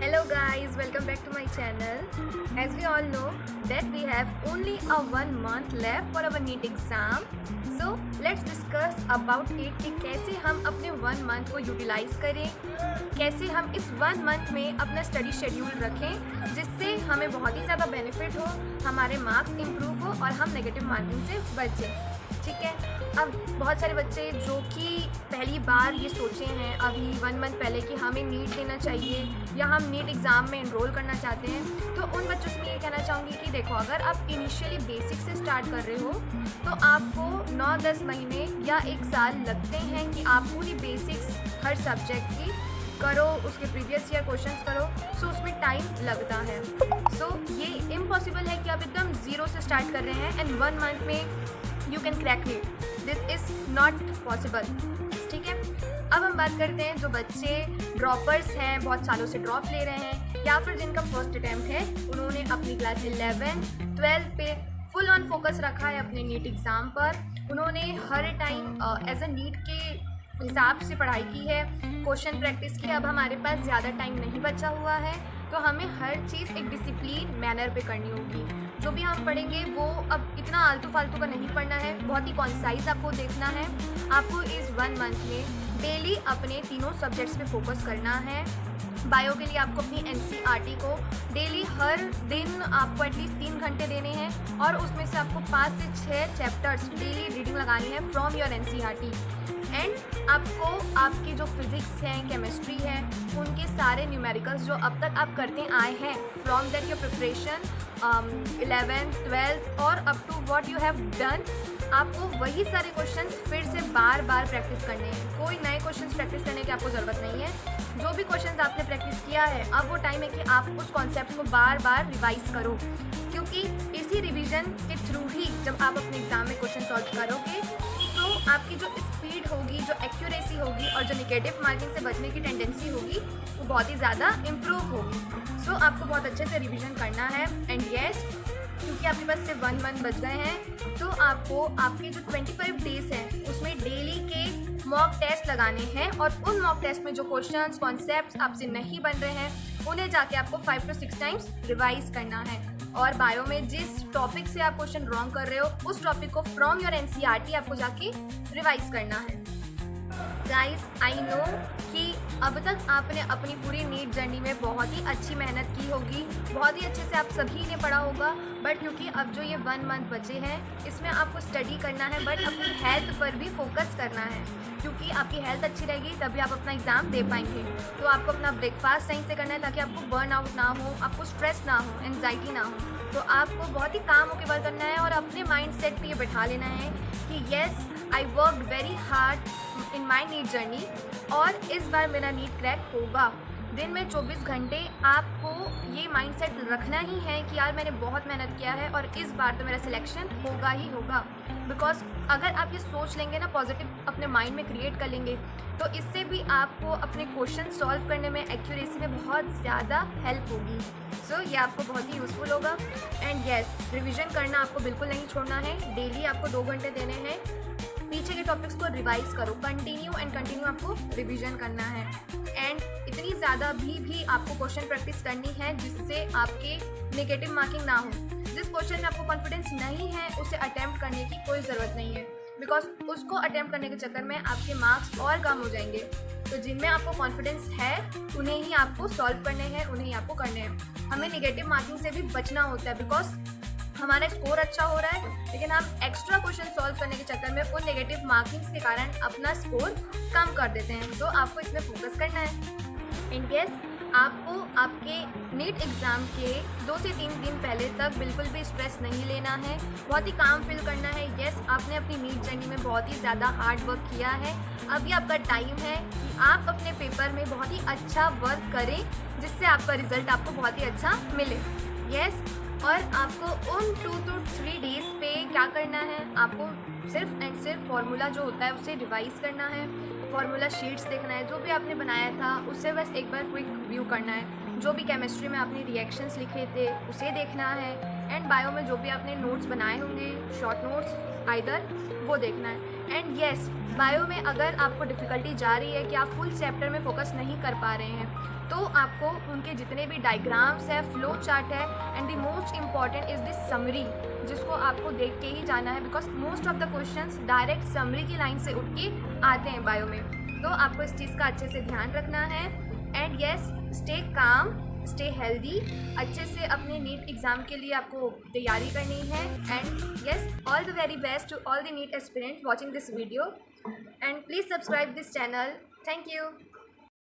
Hello guys, welcome back to my channel. As we all know that we have only a 1 month left for our NEET exam. So let's discuss about it कि कैसे हम अपने 1 month को utilise करें, कैसे हम इस 1 month में अपना स्टडी शेड्यूल रखें जिससे हमें बहुत ही ज़्यादा बेनिफिट हो, हमारे मार्क्स इम्प्रूव हो और हम नेगेटिव मार्किंग से बचें। ठीक है। अब बहुत सारे बच्चे जो कि पहली बार ये सोचे हैं अभी 1 month पहले कि हमें नीट देना चाहिए या हम नीट एग्ज़ाम में एनरोल करना चाहते हैं, तो उन बच्चों से मैं ये कहना चाहूँगी कि देखो, अगर आप इनिशियली बेसिक से स्टार्ट कर रहे हो तो आपको 9-10 महीने या 1 साल लगते हैं कि आप पूरी बेसिक्स हर सब्जेक्ट की करो, उसके प्रीवियस ईयर क्वेश्चंस करो, सो उसमें टाइम लगता है। सो ये इम्पॉसिबल है कि आप एकदम ज़ीरो से स्टार्ट कर रहे हैं एंड 1 month में you can crack it. This is not possible. ठीक है। अब हम बात करते हैं जो बच्चे ड्रॉपर्स हैं, बहुत सालों से ड्रॉप ले रहे हैं, या फिर जिनका फर्स्ट अटैम्प्ट है, उन्होंने अपनी क्लास 11-12 पे फुल ऑन फोकस रखा है अपने नीट एग्ज़ाम पर। उन्होंने हर टाइम एज अ नीट के हिसाब से पढ़ाई की है, क्वेश्चन प्रैक्टिस की। अब हमारे पास ज़्यादा टाइम नहीं बचा हुआ है, तो हमें हर चीज़ एक डिसिप्लिन मैनर पे करनी होगी। जो भी हम पढ़ेंगे वो अब इतना आलतू फालतू का नहीं पढ़ना है, बहुत ही कॉन्साइज आपको देखना है। आपको इस 1 month में डेली अपने तीनों सब्जेक्ट्स पे फोकस करना है। बायो के लिए आपको अपनी एनसीईआरटी को डेली हर दिन आपको एटलीस्ट 3 घंटे देने हैं और उसमें से आपको 5 से 6 चैप्टर्स डेली रीडिंग लगानी है फ्रॉम योर एनसीईआरटी। एंड आपको आपकी जो फिज़िक्स हैं, केमिस्ट्री है, उनके सारे न्यूमेरिकल्स जो अब तक आप करते आए हैं from that your preparation 11th 12th और up to what you have done, आपको वही सारे क्वेश्चंस फिर से बार बार प्रैक्टिस करने हैं। कोई नए क्वेश्चंस प्रैक्टिस करने की आपको ज़रूरत नहीं है। जो भी क्वेश्चंस आपने प्रैक्टिस किया है, अब वो टाइम है कि आप उस कॉन्सेप्ट को बार बार रिवाइज करो, क्योंकि इसी रिवीजन के थ्रू ही जब आप अपने एग्ज़ाम में क्वेश्चन सॉल्व करोगे तो आपकी जो स्पीड होगी, जो एक्यूरेसी होगी और जो नेगेटिव मार्किंग से बचने की टेंडेंसी होगी वो बहुत ही ज़्यादा इम्प्रूव होगी। सो आपको बहुत अच्छे से रिवीजन करना है। एंड येस, क्योंकि आपके पास सिर्फ 1 month बच गए हैं, तो आपको आपके जो 25 डेज हैं उसमें डेली के मॉक टेस्ट लगाने हैं और उन मॉक टेस्ट में जो क्वेश्चंस कॉन्सेप्ट्स आपसे नहीं बन रहे हैं उन्हें जाके आपको 5 to 6 टाइम्स रिवाइज करना है। और बायो में जिस टॉपिक से आप क्वेश्चन रॉन्ग कर रहे हो उस टॉपिक को फ्रॉम योर एनसीईआरटी आपको जाके रिवाइज करना है। गाइस, आई नो कि अब तक आपने अपनी पूरी नीट जर्नी में बहुत ही अच्छी मेहनत की होगी, बहुत ही अच्छे से आप सभी ने पढ़ा होगा, बट क्योंकि अब जो ये 1 month बचे हैं इसमें आपको स्टडी करना है, बट अपनी हेल्थ पर भी फोकस करना है, क्योंकि आपकी हेल्थ अच्छी रहेगी तभी आप अपना एग्ज़ाम दे पाएंगे। तो आपको अपना ब्रेकफास्ट सही से करना है ताकि आपको बर्न आउट ना हो, आपको स्ट्रेस ना हो, एंजाइटी ना हो। तो आपको बहुत ही काम होकर वर्क करना है और अपने माइंड सेट पर ये बैठा लेना है कि yes, I work very hard in my NEET journey और इस बार मेरा नीट क्रैक होगा। दिन में 24 घंटे आपको ये माइंडसेट रखना ही है कि यार मैंने बहुत मेहनत किया है और इस बार तो मेरा सिलेक्शन होगा ही होगा। बिकॉज अगर आप ये सोच लेंगे ना, पॉजिटिव अपने माइंड में क्रिएट कर लेंगे, तो इससे भी आपको अपने क्वेश्चन सॉल्व करने में, एक्यूरेसी में बहुत ज़्यादा हेल्प होगी। सो ये आपको बहुत ही यूज़फुल होगा। एंड येस, रिविज़न करना आपको बिल्कुल नहीं छोड़ना है। डेली आपको 2 घंटे देने हैं, पीछे के टॉपिक्स को रिवाइज करो, कंटिन्यू आपको रिवीजन करना है। एंड इतनी ज़्यादा भी आपको क्वेश्चन प्रैक्टिस करनी है जिससे आपके नेगेटिव मार्किंग ना हो। जिस क्वेश्चन में आपको कॉन्फिडेंस नहीं है उसे अटैम्प्ट करने की कोई ज़रूरत नहीं है, बिकॉज उसको अटैम्प्ट करने के चक्कर में आपके मार्क्स और कम हो जाएंगे। तो जिनमें आपको कॉन्फिडेंस है उन्हें ही आपको सॉल्व करने हैं, उन्हें ही आपको करने हैं। हमें नेगेटिव मार्किंग से भी बचना होता है, बिकॉज हमारा स्कोर अच्छा हो रहा है लेकिन हम एक्स्ट्रा क्वेश्चन सॉल्व करने के चक्कर में उन नेगेटिव मार्किंग्स के कारण अपना स्कोर कम कर देते हैं। तो आपको इसमें फोकस करना है। इन केस आपको आपके नीट एग्ज़ाम के 2 से 3 दिन पहले तक बिल्कुल भी स्ट्रेस नहीं लेना है, बहुत ही काम फील करना है। येस, आपने अपनी नीट जर्नी में बहुत ही ज़्यादा हार्ड वर्क किया है, अभी आपका टाइम है कि आप अपने पेपर में बहुत ही अच्छा वर्क करें जिससे आपका रिज़ल्ट आपको बहुत ही अच्छा मिले। येस, और आपको उन 2 to 3 डेज़ पे क्या करना है, आपको सिर्फ एंड सिर्फ फार्मूला जो होता है उसे रिवाइज़ करना है, फार्मूला शीट्स देखना है, जो भी आपने बनाया था उससे बस एक बार क्विक व्यू करना है। जो भी केमिस्ट्री में आपने रिएक्शंस लिखे थे उसे देखना है। एंड बायो में जो भी आपने नोट्स बनाए होंगे, शॉर्ट नोट्स आइदर, वो देखना है। एंड येस, बायो में अगर आपको डिफ़िकल्टी जा रही है कि आप फुल चैप्टर में फोकस नहीं कर पा रहे हैं, तो आपको उनके जितने भी डायग्राम्स है, फ्लो चार्ट है, and the most important is the summary, जिसको आपको देख के ही जाना है, because most of the questions direct summary की लाइन से उठ के आते हैं बायो में। तो आपको इस चीज़ का अच्छे से ध्यान रखना है। And yes, stay calm, stay healthy, अच्छे से अपने नीट एग्ज़ाम के लिए आपको तैयारी करनी है। And yes, all the very best to all the NEET aspirant watching this video, and please subscribe this channel. Thank you.